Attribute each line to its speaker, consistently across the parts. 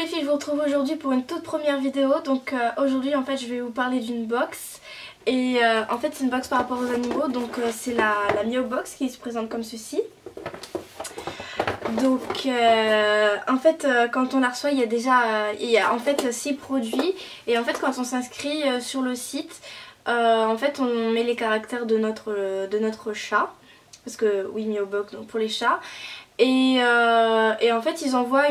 Speaker 1: les filles, je vous retrouve aujourd'hui pour une toute première vidéo. Donc aujourd'hui en fait je vais vous parler d'une box. Et en fait c'est une box par rapport aux animaux. Donc c'est la Meow Box qui se présente comme ceci. Donc en fait quand on la reçoit il y a déjà en fait 6 produits. Et en fait quand on s'inscrit sur le site en fait on met les caractères de notre chat. Parce que oui, Meow Box donc pour les chats. Et en fait ils envoient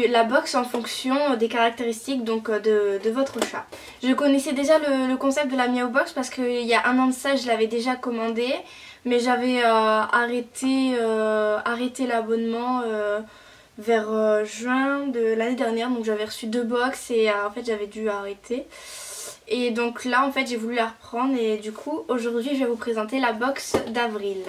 Speaker 1: la box en fonction des caractéristiques donc de votre chat. Je connaissais déjà le concept de la Meow Box parce qu'il y a un an de ça je l'avais déjà commandé. Mais j'avais arrêté l'abonnement vers juin de l'année dernière. Donc j'avais reçu 2 box et en fait j'avais dû arrêter. Et donc là en fait j'ai voulu la reprendre et du coup aujourd'hui je vais vous présenter la box d'avril.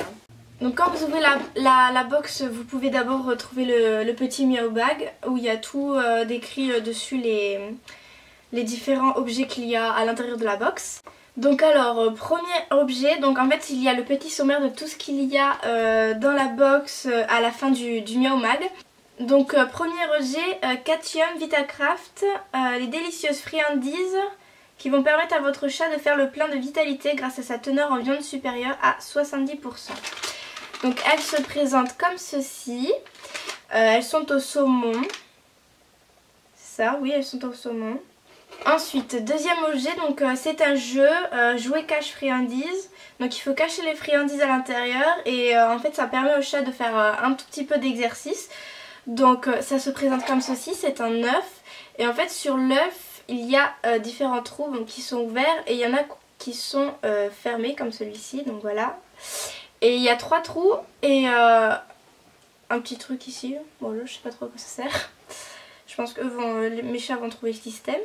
Speaker 1: Donc quand vous ouvrez la box, vous pouvez d'abord retrouver le petit Meow Bag où il y a tout décrit dessus les différents objets qu'il y a à l'intérieur de la box. Donc alors premier objet, donc en fait il y a le petit sommaire de tout ce qu'il y a dans la box à la fin du Meow Mag. Donc premier objet, Cathium Vitacraft, les délicieuses friandises qui vont permettre à votre chat de faire le plein de vitalité grâce à sa teneur en viande supérieure à 70%. Donc elles se présentent comme ceci. Elles sont au saumon. Ça, oui, elles sont au saumon. Ensuite, deuxième objet, donc c'est un jeu, jouer cache friandises. Donc il faut cacher les friandises à l'intérieur et en fait ça permet au chat de faire un tout petit peu d'exercice. Donc ça se présente comme ceci, c'est un œuf. Et en fait sur l'œuf, il y a différents trous donc, qui sont ouverts et il y en a qui sont fermés comme celui-ci, donc voilà. Et il y a 3 trous et un petit truc ici. Bon là je sais pas trop à quoi ça sert. Je pense que mes chats vont trouver le système.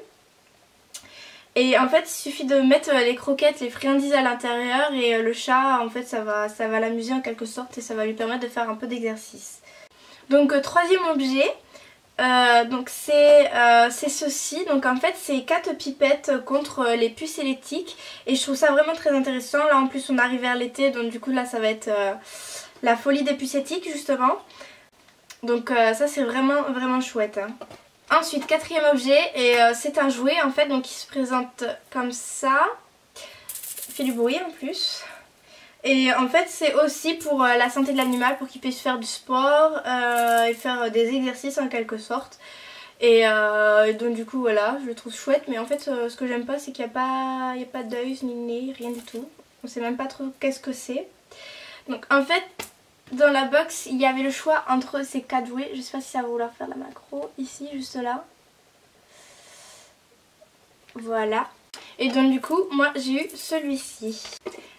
Speaker 1: Et en fait il suffit de mettre les croquettes, les friandises à l'intérieur et le chat en fait ça va l'amuser en quelque sorte et ça va lui permettre de faire un peu d'exercice. Donc troisième objet, donc c'est ceci. Donc en fait c'est 4 pipettes contre les puces et les tiques. Et je trouve ça vraiment très intéressant. Là en plus on arrive vers l'été donc du coup là ça va être la folie des puces et tiques justement. Donc ça c'est vraiment vraiment chouette hein. Ensuite quatrième objet et c'est un jouet en fait donc qui se présente comme ça. Il fait du bruit en plus. Et en fait c'est aussi pour la santé de l'animal, pour qu'il puisse faire du sport et faire des exercices en quelque sorte. Et donc du coup voilà, je le trouve chouette. Mais en fait ce que j'aime pas c'est qu'il n'y a pas d'œil ni de nez, rien du tout. On sait même pas trop qu'est-ce que c'est. Donc en fait dans la box il y avait le choix entre ces 4 jouets. Je sais pas si ça va vouloir faire la macro, ici juste là. Voilà. Et donc du coup moi j'ai eu celui-ci.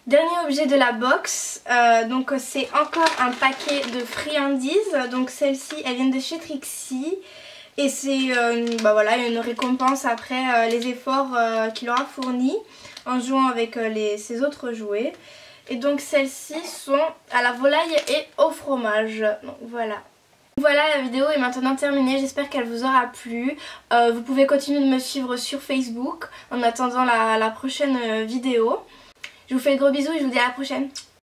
Speaker 1: Dernier objet de la box, donc c'est encore un paquet de friandises. Donc celles-ci elles viennent de chez Trixie. Et c'est bah voilà, une récompense après les efforts qu'il aura fournis en jouant avec ses autres jouets. Et donc celles-ci sont à la volaille et au fromage. Donc voilà. Voilà, la vidéo est maintenant terminée, j'espère qu'elle vous aura plu. Vous pouvez continuer de me suivre sur Facebook en attendant la prochaine vidéo. Je vous fais de gros bisous et je vous dis à la prochaine.